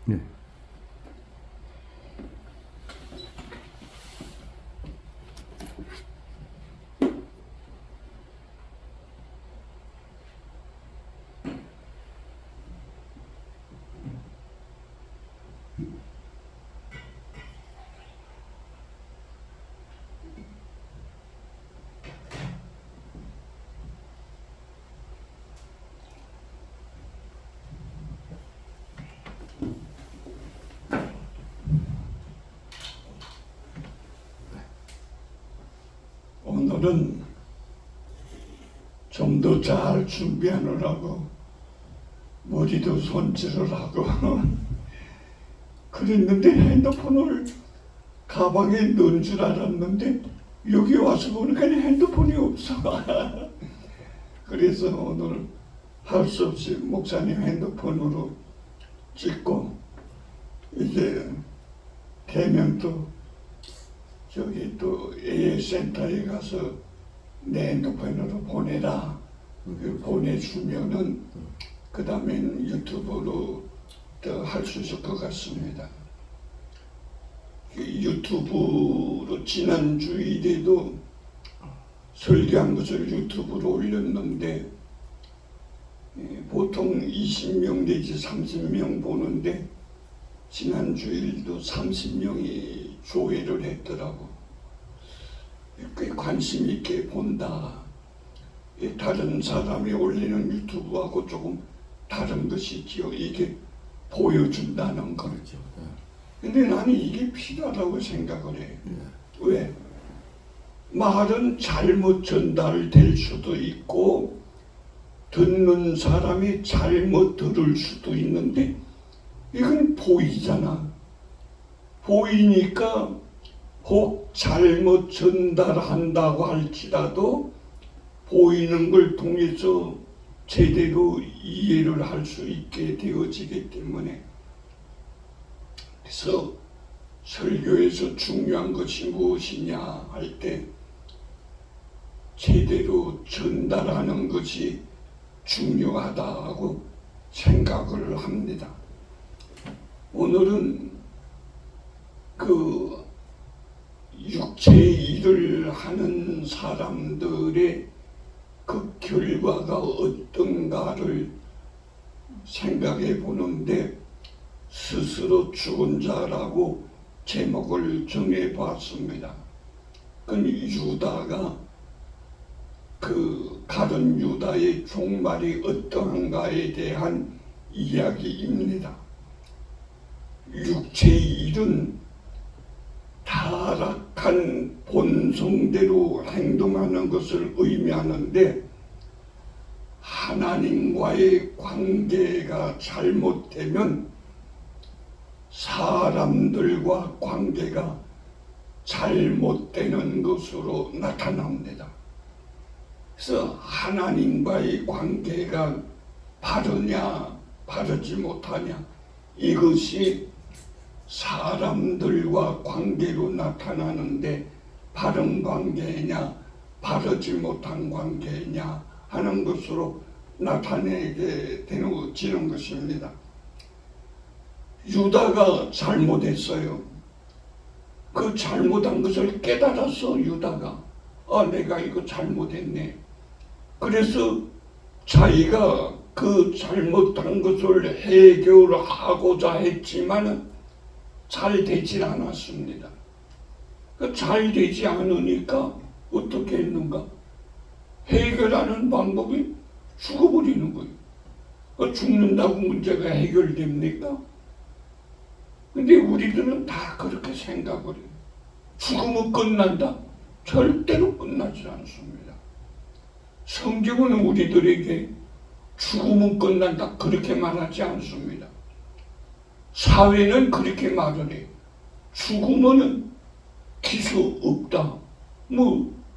네. 오늘은 좀 더 잘 준비하느라고 머리도 손질을 하고 그랬는데 핸드폰을 가방에 넣은 줄 알았는데 여기 와서 보니까 핸드폰이 없어. 그래서 오늘 할 수 없이 목사님 핸드폰으로 찍고 이제 대명도 저기 또 AS센터에 가서 내 핸드폰으로 보내라. 보내주면은 그 다음엔 유튜브로 더 할 수 있을 것 같습니다. 유튜브로 지난 주일에도 설교한 것을 유튜브로 올렸는데 보통 20명 내지 30명 보는데 지난 주일도 30명이 조회를 했더라고. 꽤 관심 있게 본다. 다른 사람이 올리는 유튜브하고 조금 다른 것이지요. 이게 보여준다는 거. 그렇죠. 네. 근데 나는 이게 필요하다고 생각을 해. 왜? 말은 잘못 전달될 수도 있고 듣는 사람이 잘못 들을 수도 있는데 이건 보이잖아. 보이니까 혹 잘못 전달한다고 할지라도 보이는 걸 통해서 제대로 이해를 할 수 있게 되어지기 때문에 그래서 설교에서 중요한 것이 무엇이냐 할 때 제대로 전달하는 것이 중요하다고 생각을 합니다. 오늘은 그 육체의 일을 하는 사람들의 그 결과가 어떤가를 생각해 보는데 스스로 죽은 자라고 제목을 정해 봤습니다. 그 유다가 그 가룟 유다의 종말이 어떠한가에 대한 이야기입니다. 육체의 일은 타락한 본성대로 행동하는 것을 의미하는데 하나님과의 관계가 잘못되면 사람들과 관계가 잘못되는 것으로 나타납니다. 그래서 하나님과의 관계가 바르냐 바르지 못하냐 이것이 사람들과 관계로 나타나는데 바른 관계냐 바르지 못한 관계냐 하는 것으로 나타내게 되어지는 것입니다. 유다가 잘못했어요. 그 잘못한 것을 깨달았어. 유다가 내가 이거 잘못했네. 그래서 자기가 그 잘못한 것을 해결하고자 했지만 잘 되질 않았습니다. 잘 되지 않으니까 어떻게 했는가? 해결하는 방법이 죽어버리는 거예요. 죽는다고 문제가 해결됩니까? 근데 우리들은 다 그렇게 생각을 해요. 죽으면 끝난다? 절대로 끝나지 않습니다. 성경은 우리들에게 죽으면 끝난다 그렇게 말하지 않습니다. 사회는 그렇게 말을 해요. 죽으면 기수 없다.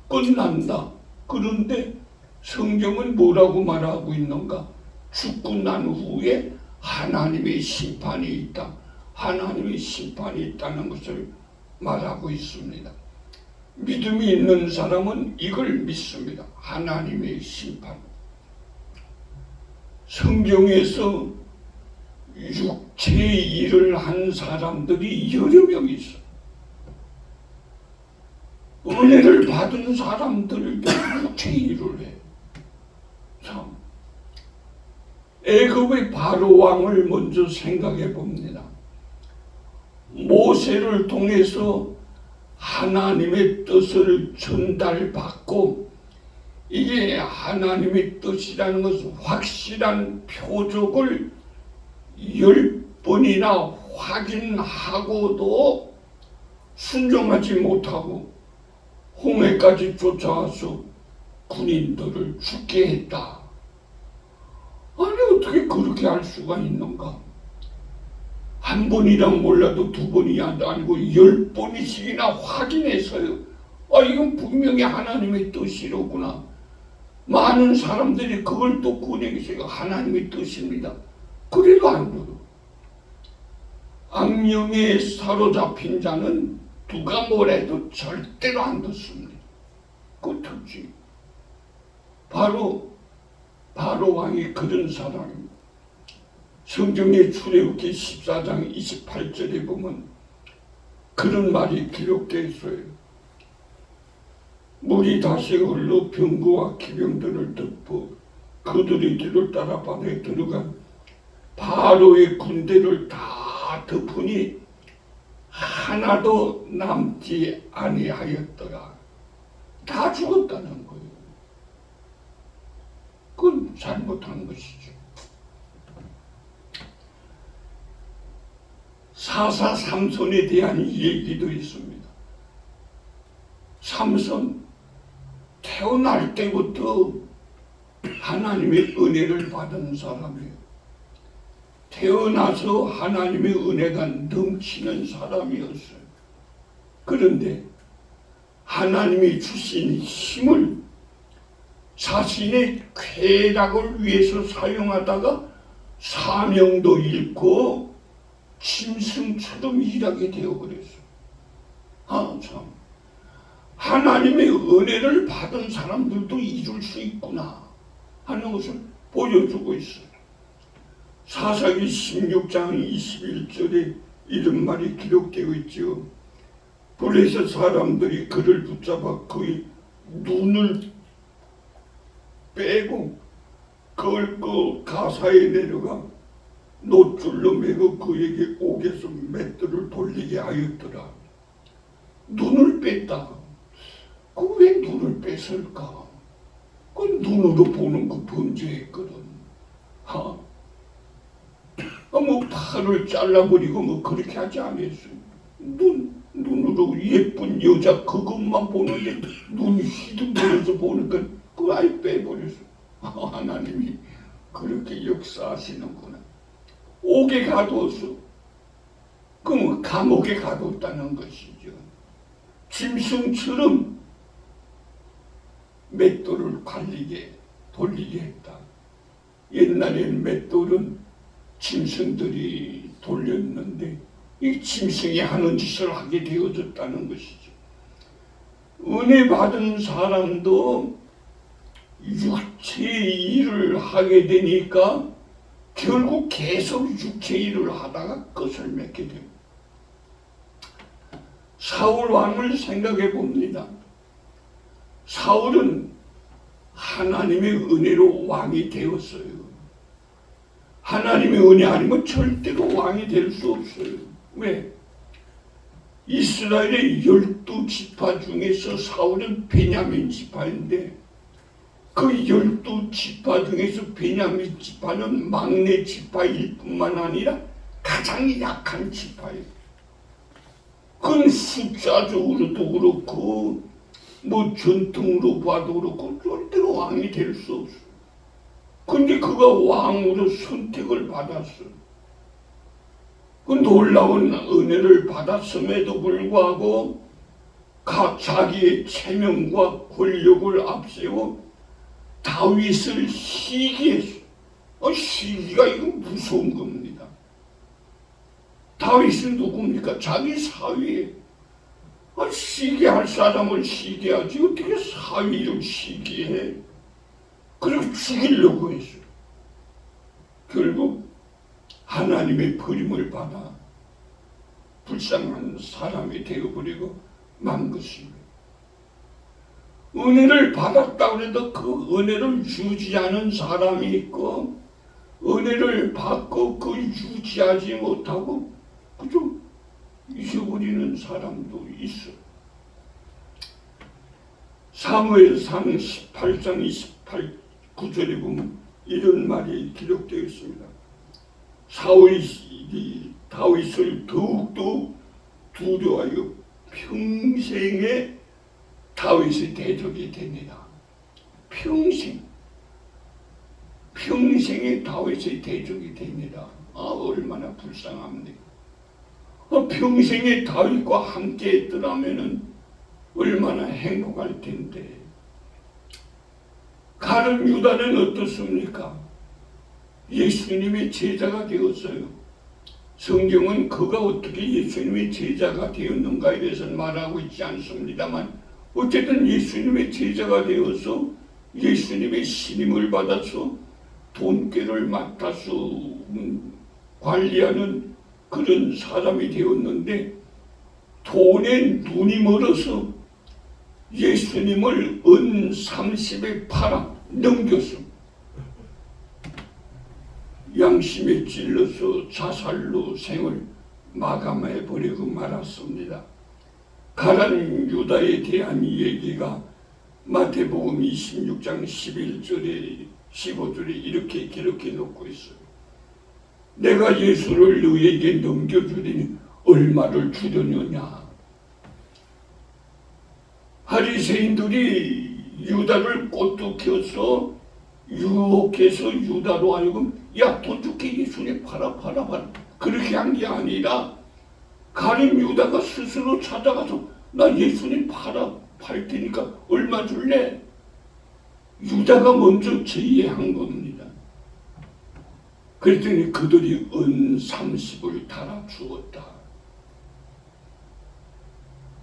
끝난다. 그런데 성경은 뭐라고 말하고 있는가? 죽고 난 후에 하나님의 심판이 있다. 하나님의 심판이 있다는 것을 말하고 있습니다. 믿음이 있는 사람은 이걸 믿습니다. 하나님의 심판. 성경에서 육체의 일을 한 사람들이 여러 명 있어. 은혜를 받은 사람들도 육체의 일을 해. 참. 애굽의 바로 왕을 먼저 생각해 봅니다. 모세를 통해서 하나님의 뜻을 전달받고 이게 하나님의 뜻이라는 것은 확실한 표적을 10번이나 확인하고도 순종하지 못하고 홍해까지 쫓아와서 군인들을 죽게 했다. 아니 어떻게 그렇게 할 수가 있는가? 한 번이랑 몰라도 두 번이 아니고 10번이씩이나 확인해서요. 이건 분명히 하나님의 뜻이로구나. 많은 사람들이 그걸 또 꺼내기서 하나님의 뜻입니다. 그래도 안 들어. 악령에 사로잡힌 자는 누가 뭐래도 절대로 안 듣습니다. 그 특징. 바로 왕이 그런 사람입니다. 성경의 출애굽기 14장 28절에 보면 그런 말이 기록되어 있어요. 물이 다시 흘러 병거와 기병들을 덮어 그들의 뒤를 따라 바다에 들어간 바로의 군대를 다 덮으니 하나도 남지 아니하였더라. 다 죽었다는 거예요. 그건 잘못한 것이죠. 사사 삼손에 대한 얘기도 있습니다. 삼손 태어날 때부터 하나님의 은혜를 받은 사람이에요. 태어나서 하나님의 은혜가 넘치는 사람이었어요. 그런데 하나님이 주신 힘을 자신의 쾌락을 위해서 사용하다가 사명도 잃고 짐승처럼 일하게 되어버렸어요. 참. 하나님의 은혜를 받은 사람들도 이룰 수 있구나 하는 것을 보여주고 있어요. 사사기 16장 21절에 이런 말이 기록되어 있죠. 블레셋 사람들이 그를 붙잡아 그의 눈을 빼고 그걸 그 가사에 내려가 노줄로 매고 그에게 옥에서 맷돌을 돌리게 하였더라. 눈을 뺐다. 그 왜 눈을 뺐을까? 그 눈으로 보는 그 범죄했거든. 뭐 팔을 잘라버리고 뭐 그렇게 하지 않았어요. 눈으로 예쁜 여자 그것만 보는데 눈이 휘둥거려서 보니까 그걸 아예 빼버렸어. 하나님이 그렇게 역사하시는구나. 옥에 가두었어. 그럼 감옥에 가두었다는 것이죠. 짐승처럼 맷돌을 돌리게 했다. 옛날에는 맷돌은 짐승들이 돌렸는데 이 짐승이 하는 짓을 하게 되어졌다는 것이죠. 은혜 받은 사람도 육체의 일을 하게 되니까 결국 계속 육체의 일을 하다가 끝을 맺게 됩니다. 사울 왕을 생각해 봅니다. 사울은 하나님의 은혜로 왕이 되었어요. 하나님의 은혜 아니면 절대로 왕이 될 수 없어요. 왜? 이스라엘의 12지파 중에서 사울은 베냐민 지파인데 그 12지파 중에서 베냐민 지파는 막내 지파일 뿐만 아니라 가장 약한 지파예요. 그건 숫자적으로도 그렇고 뭐 전통으로 봐도 그렇고 절대로 왕이 될 수 없어. 근데 그가 왕으로 선택을 받았어. 그 놀라운 은혜를 받았음에도 불구하고 자기의 체면과 권력을 앞세워 다윗을 시기했어. 시기가 이건 무서운 겁니다. 다윗은 누굽니까? 자기 사위에 시기할 사람을 시기하지 어떻게 사위를 시기해? 그렇게 죽이려고 했어요. 결국 하나님의 버림을 받아 불쌍한 사람이 되어버리고 만 것입니다. 은혜를 받았다고 해도 그 은혜를 유지하는 사람이 있고, 은혜를 받고 그 유지하지 못하고 그저 잊어버리는 사람도 있어요. 사무엘상 18장 29절에 보면 이런 말이 기록되어 있습니다. 사울이 다윗을 더욱더 두려워하여 평생에 다윗의 대적이 되니라. 평생에 다윗의 대적이 되니라. 얼마나 불쌍합니까? 평생에 다윗과 함께 했더라면 얼마나 행복할 텐데. 가룟 유다는 어떻습니까? 예수님의 제자가 되었어요. 성경은 그가 어떻게 예수님의 제자가 되었는가에 대해서는 말하고 있지 않습니다만, 어쨌든 예수님의 제자가 되어서 예수님의 신임을 받아서 돈꾀를 맡아서 관리하는 그런 사람이 되었는데, 돈에 눈이 멀어서 예수님을 은 30에 팔아 넘겼습니다. 양심에 찔러서 자살로 생을 마감해버리고 말았습니다. 가룟 유다에 대한 얘기가 마태복음 26장 11절에 15절에 이렇게 기록해 놓고 있어요. 내가 예수를 너에게 넘겨주리니 얼마를 주려느냐. 바리새인들이 유다를 꼬투켜서 유혹해서 유다로 하여금 야, 돈 줄게 예수님 팔아 그렇게 한 게 아니라, 가룟 유다가 스스로 찾아가서 나 예수님 팔 테니까 얼마 줄래? 유다가 먼저 제의한 겁니다. 그랬더니 그들이 은 30을 달아 주었다.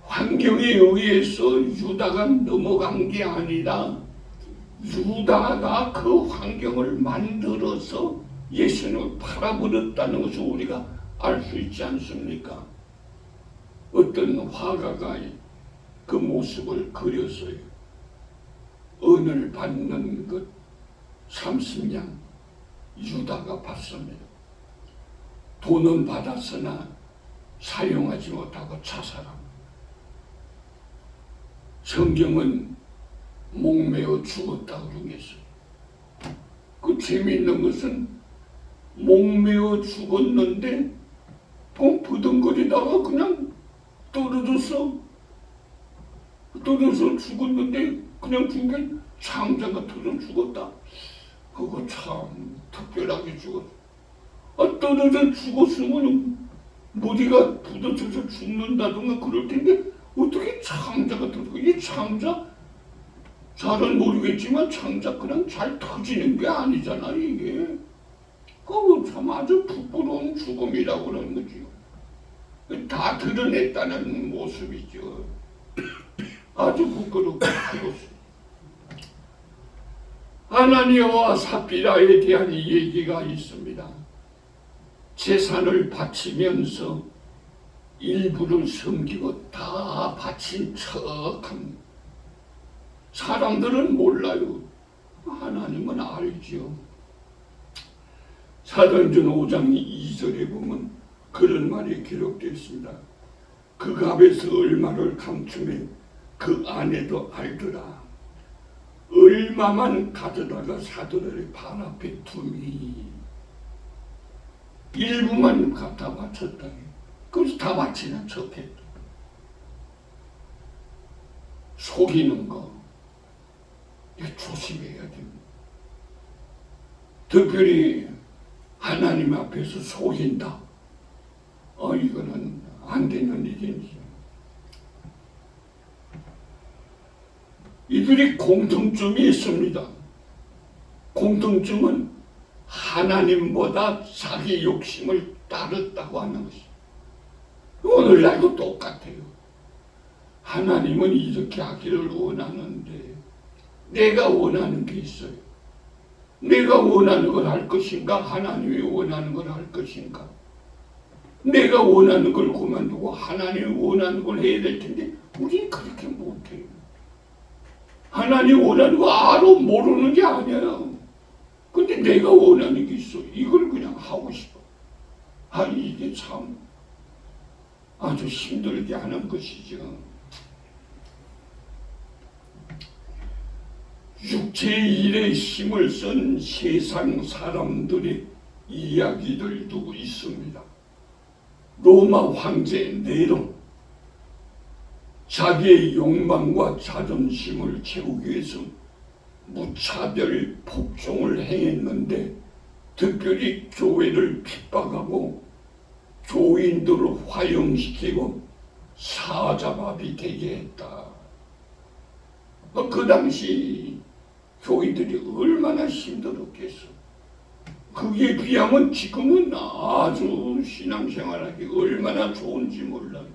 환경에 의해서 유다가 넘어간 게 아니라 유다가 그 환경을 만들어서 예수님을 팔아버렸다는 것을 우리가 알 수 있지 않습니까? 어떤 화가가 그 모습을 그렸어요. 은을 받는 것 30냥 유다가 받습니다. 돈은 받았으나 사용하지 못하고 자살합니다. 성경은 목매어 죽었다고 그러겠어요. 그 재미있는 것은 목매어 죽었는데 부둥거리다가 그냥 떨어져서 죽었는데 그냥 죽은 창자가 터져 죽었다. 그거 참 특별하게 죽었어. 떨어져 죽었으면 머리가 부딪혀서 죽는다든가 그럴 텐데 어떻게 창자가 터지고, 이 창자 잘은 모르겠지만 창자 그냥 잘 터지는 게 아니잖아 이게. 그거 참 아주 부끄러운 죽음이라고 그러는 거죠. 다 드러냈다는 모습이죠. 아주 부끄럽고 죽었어. 아나니아와 삽비라에 대한 얘기가 있습니다. 재산을 바치면서 일부를 섬기고 다 바친 척합니다. 사람들은 몰라요. 하나님은 알죠. 사도행전 5장 2절에 보면 그런 말이 기록되어 있습니다. 그 값에서 얼마를 감추면 그 아내도 알더라. 얼마만 가져다가 사도들의 발 앞에 두니 일부만 갖다 바쳤다. 그래서 다 바치는 척했다. 속이는 거 조심해야 됩니다. 특별히 하나님 앞에서 속인다. 이거는 안 되는 일이지. 이들이 공통점이 있습니다. 공통점은 하나님보다 자기 욕심을 따랐다고 하는 것이. 오늘날도 똑같아요. 하나님은 이렇게 하기를 원하는데 내가 원하는 게 있어요. 내가 원하는 걸 할 것인가? 하나님이 원하는 걸 할 것인가? 내가 원하는 걸 그만두고 하나님이 원하는 걸 해야 될 텐데 우리는 그렇게 못해요. 하나님 원하는 거 알아 모르는 게 아니야. 근데 내가 원하는 게 있어. 이걸 그냥 하고 싶어. 이게 참 아주 힘들게 하는 것이죠. 육체의 일에 힘을 쓴 세상 사람들의 이야기들도 있습니다. 로마 황제 네론, 자기의 욕망과 자존심을 채우기 위해서 무차별 폭정을 행했는데 특별히 교회를 핍박하고 교인들을 화형시키고 사자밥이 되게 했다. 그 당시 교인들이 얼마나 힘들었겠어. 그에 비하면 지금은 아주 신앙생활하기 얼마나 좋은지 몰라요.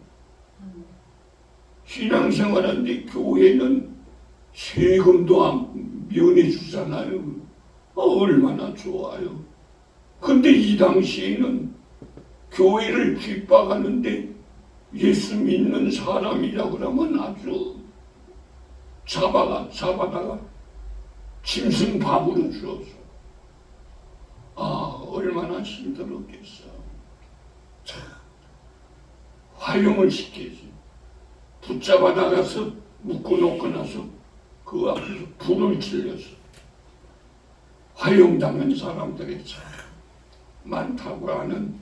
신앙생활하는데 교회는 세금도 안 면해주잖아요. 얼마나 좋아요. 근데 이 당시에는 교회를 핍박하는데 예수 믿는 사람이라 그러면 아주 잡아다가 짐승밥으로 주었어. 얼마나 힘들었겠어. 참, 화형을 시키지. 붙잡아 나가서 묶어놓고 나서 그 앞에서 불을 질렀어. 화형당한 사람들이 참 많다고 하는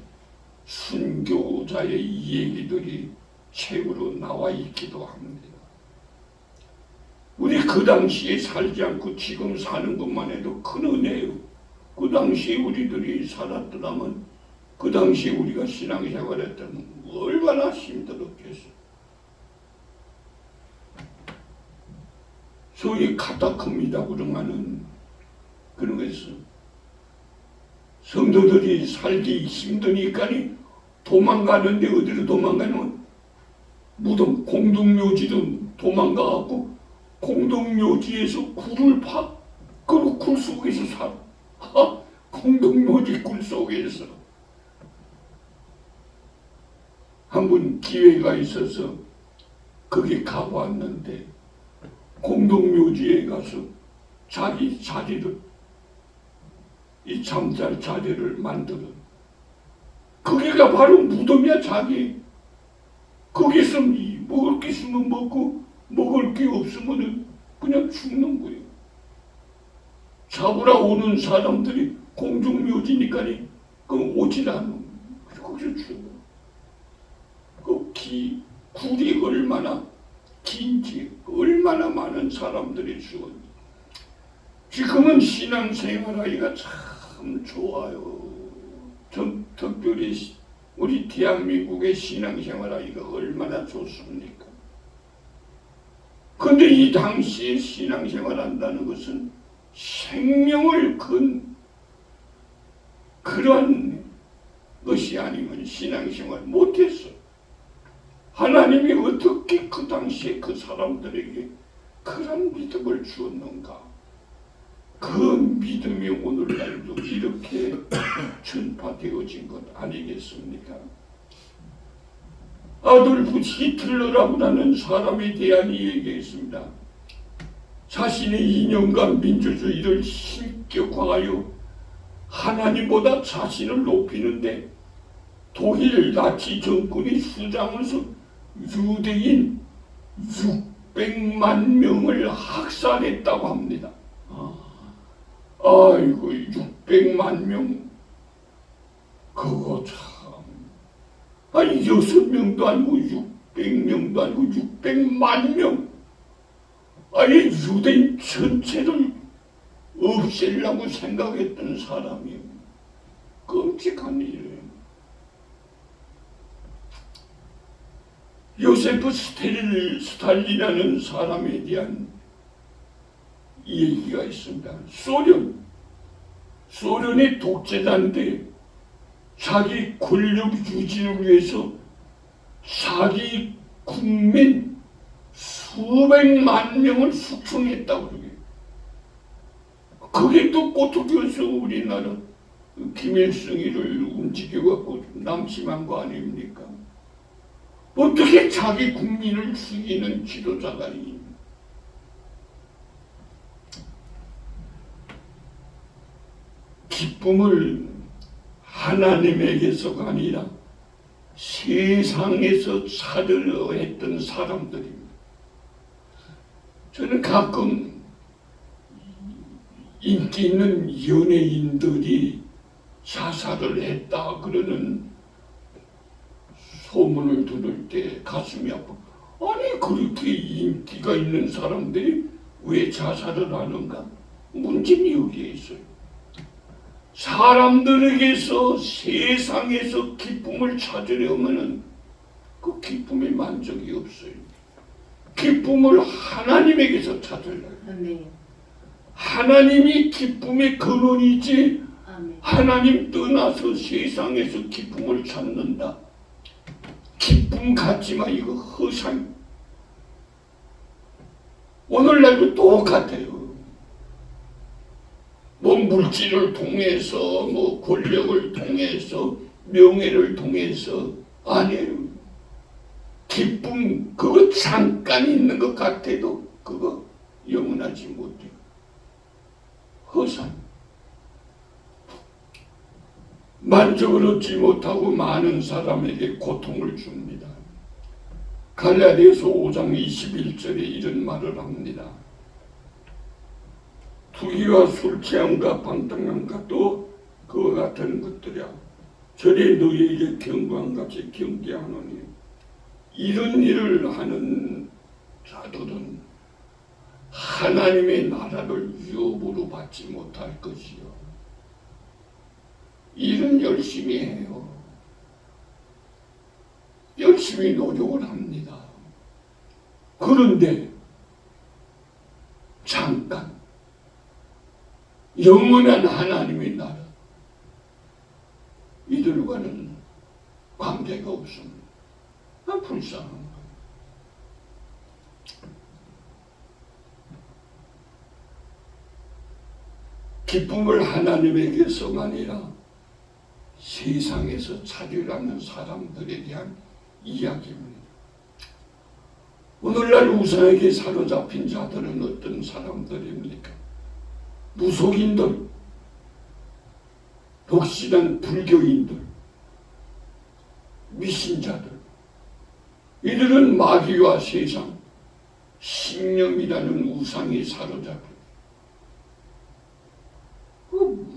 순교자의 얘기들이 책으로 나와 있기도 합니다. 우리 그 당시에 살지 않고 지금 사는 것만 해도 큰 은혜예요. 그 당시에 우리들이 살았더라면 그 당시에 우리가 신앙생활했다면 얼마나 힘들었겠어. 소위 카타콤이라고 하는 그런 것에서 성도들이 살기 힘드니까 도망가는데 어디로 도망가냐면 무덤 공동묘지로 도망가갖고 공동묘지에서 굴을 파. 그리고 굴 속에서 살아. 공동묘지 굴 속에서. 한 번 기회가 있어서 거기 가보았는데 공동묘지에 가서 자기 자리를 이 잠잘 자리를 만들어. 거기가 바로 무덤이야. 자기 거기서 먹을 게 있으면 먹고 먹을 게 없으면 그냥 죽는 거예요. 잡으러 오는 사람들이 공중묘지니까 오질 않아. 거기서 죽어. 굴이 얼마나 긴지 얼마나 많은 사람들이 죽었는지. 지금은 신앙생활하기가 참 좋아요. 특별히 우리 대한민국의 신앙생활하기가 얼마나 좋습니까? 근데 이 당시에 신앙생활한다는 것은 생명을 건 그런 것이 아니면 신앙생활 못했어. 하나님이 어떻게 그 당시에 그 사람들에게 그런 믿음을 주었는가? 그 믿음이 오늘날도 이렇게 전파되어진 것 아니겠습니까? 아돌프 히틀러라고 하는 사람에 대한 얘기했습니다. 자신의 이념과 민주주의를 신격화하여 하나님보다 자신을 높이는데 독일 나치 정권이 수장으로서 유대인 600만 명을 학살했다고 합니다. 아이고 600만 명 그거 참 6명도 아니고 600명도 아니고 600만 명 아예 유대인 전체를 없애려고 생각했던 사람이에요. 끔찍한 일이에요. 요세프 스탈린이라는 사람에 대한 얘기가 있습니다. 소련의 독재자인데 자기 권력 유지를 위해서 자기 국민 수백만 명을 숙청했다고 그러게. 그게 또 꼬투기여서 우리나라 김일성이를 움직여갖고 남심한 거 아닙니까? 어떻게 자기 국민을 죽이는 지도자가 있냐? 기쁨을 하나님에게서가 아니라 세상에서 찾으려 했던 사람들입니다. 저는 가끔 인기 있는 연예인들이 자살을 했다 그러는 소문을 들을 때 가슴이 아파. 아니 그렇게 인기가 있는 사람들이 왜 자살을 하는가? 문제는 여기에 있어요. 사람들에게서 세상에서 기쁨을 찾으려면은 그 기쁨의 만족이 없어요. 기쁨을 하나님에게서 찾으려요. 하나님이 기쁨의 근원이지. 하나님 떠나서 세상에서 기쁨을 찾는다. 기쁨 갖지만 이거 허상. 오늘날도 똑같아요. 뭐 물질을 통해서 뭐 권력을 통해서 명예를 통해서 아니에요. 기쁨 그거 잠깐 있는 것 같아도 그거 영원하지 못해요. 허상. 만족을 얻지 못하고 많은 사람에게 고통을 줍니다. 갈라디아서 5장 21절에 이런 말을 합니다. 투기와 술 취함과 방탕함과 또 그와 같은 것들이야. 절에 너희에게 경고함같이 경계하노니 이런 일을 하는 자들은 하나님의 나라를 유업으로 받지 못할 것이요. 일은 열심히 해요. 열심히 노력을 합니다. 그런데 잠깐 영원한 하나님의 나라 이들과는 관계가 없습니다. 불쌍한 거예요. 기쁨을 하나님에게서가 아니라 세상에서 찾으려는 사람들에 대한 이야기입니다. 오늘날 우상에게 사로잡힌 자들은 어떤 사람들입니까? 무속인들, 독실한 불교인들, 미신자들. 이들은 마귀와 세상, 신념이라는 우상에 사로잡혀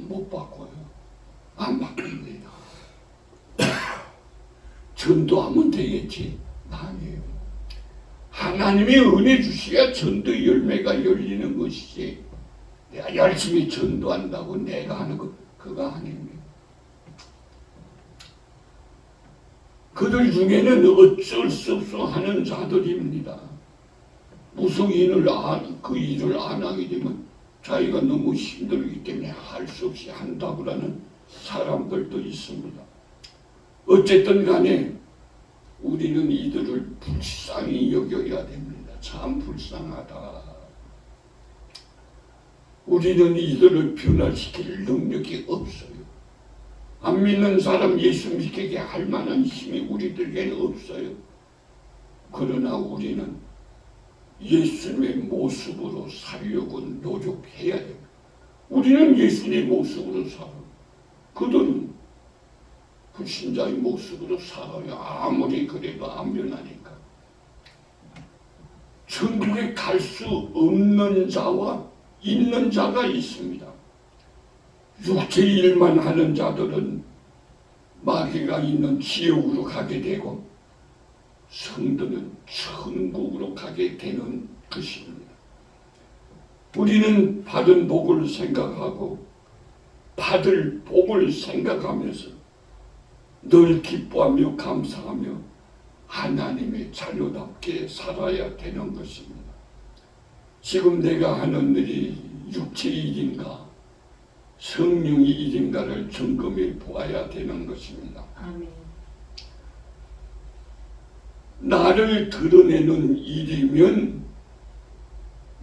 못 바꿔요. 안 바뀝니다. 전도하면 되겠지. 아니에요. 하나님의 은혜 주셔야 전도 열매가 열리는 것이지. 내가 열심히 전도한다고 내가 하는 것 그거 아닙니다. 그들 중에는 어쩔 수 없어 하는 자들입니다. 무속인을 그 일을 안 하게 되면 자기가 너무 힘들기 때문에 할 수 없이 한다고라는 사람들도 있습니다. 어쨌든 간에 우리는 이들을 불쌍히 여겨야 됩니다. 참 불쌍하다. 우리는 이들을 변화시킬 능력이 없어요. 안 믿는 사람 예수 믿게 할 만한 힘이 우리들에게는 없어요. 그러나 우리는 예수님의 모습으로 살려고 노력해야 됩니다. 우리는 예수님의 모습으로 살아요. 그들은 불신자의 모습으로 살아요. 아무리 그래도 안 변하니까. 천국에 갈 수 없는 자와 있는 자가 있습니다. 육체 일만 하는 자들은 마귀가 있는 지옥으로 가게 되고 성도는 천국으로 가게 되는 것입니다. 우리는 받은 복을 생각하고 받을 복을 생각하면서 늘 기뻐하며 감사하며 하나님의 자녀답게 살아야 되는 것입니다. 지금 내가 하는 일이 육체의 일인가 성령의 일인가를 점검해 보아야 되는 것입니다. 아멘. 나를 드러내는 일이면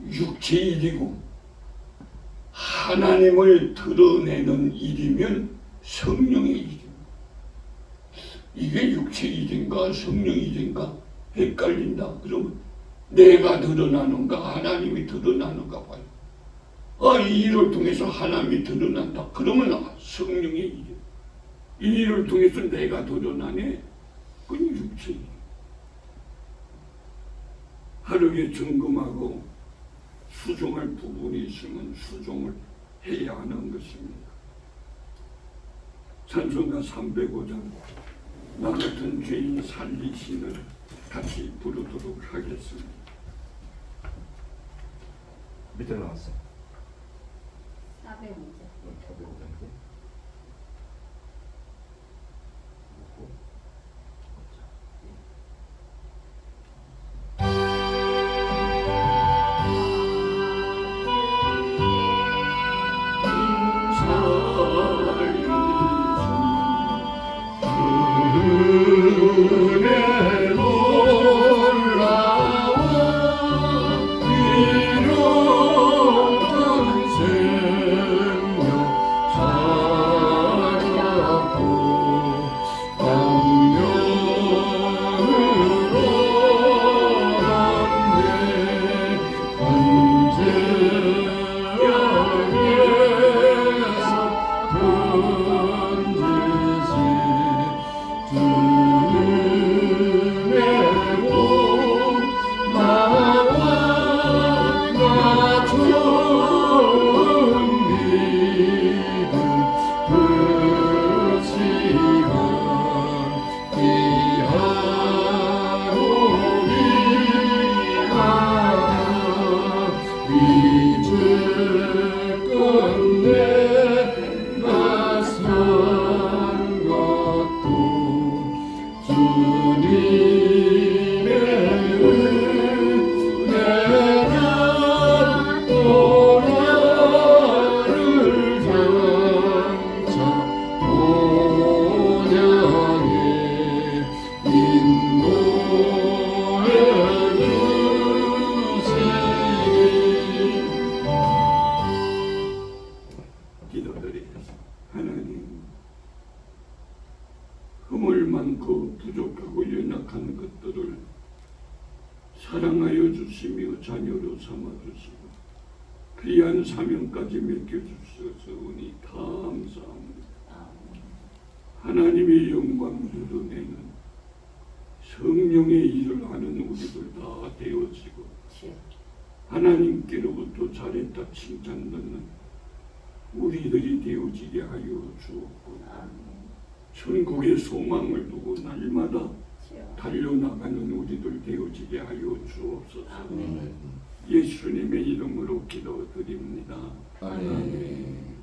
육체의 일이고 하나님을 드러내는 일이면 성령의 일입니다. 이게 육체의 일인가 성령의 일인가 헷갈린다. 그러면 내가 드러나는가 하나님이 드러나는가 봐요. 이 일을 통해서 하나님이 드러난다. 그러면 성령의 일이에요. 이 일을 통해서 내가 드러나네. 그건 육체의 일. 하루에 점검하고 수종할 부분이 있으면 수종을 해야 하는 것입니다. 찬송가 305장 나 같은 죄인 살리시는 같이 부르도록 하겠습니다. 밑에 나왔어요. 405장. 405장이지. 기도드리겠습니다. 하나님, 흠을 많고 부족하고 연약한 것들을 사랑하여 주시며 자녀로 삼아주시고 귀한 사명까지 맡겨주셔서니 감사합니다. 하나님의 영광을 드러내는 성령의 일을 하는 우리들 다 되어지고 하나님께로부터 잘했다 칭찬 듣는 우리들이 되어지게 하여 주옵고 천국의 소망을 두고 날마다 달려나가는 우리들 되어지게 하여 주옵소서. 예수님의 이름으로 기도드립니다. 아멘.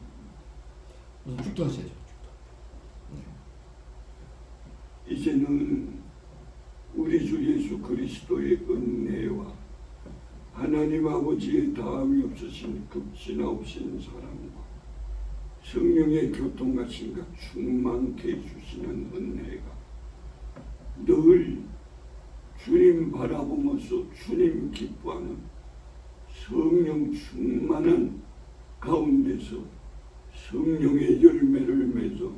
축도하셔야죠. 이제는 우리 주 예수 그리스도의 은혜와 하나님 아버지의 다함이 없으신 극진하 없인 사랑과 성령의 교통하심과 충만케 해주시는 은혜가 늘 주님 바라보면서 주님 기뻐하는 성령 충만한 가운데서 성령의 열매를 맺어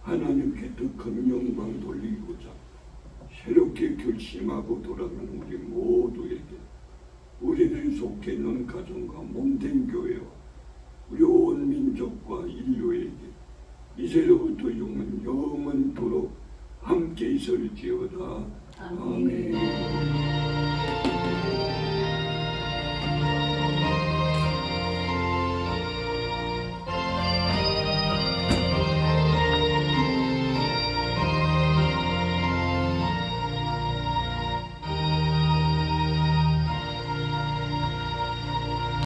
하나님께 더 큰 영광 돌리고자 새롭게 결심하고 돌아가는 우리 모두에게 우리들이 속해 있는 가정과 몸된 교회와 우리 온 민족과 인류에게 이제로부터 영원토록 함께 있을지어다. 아멘.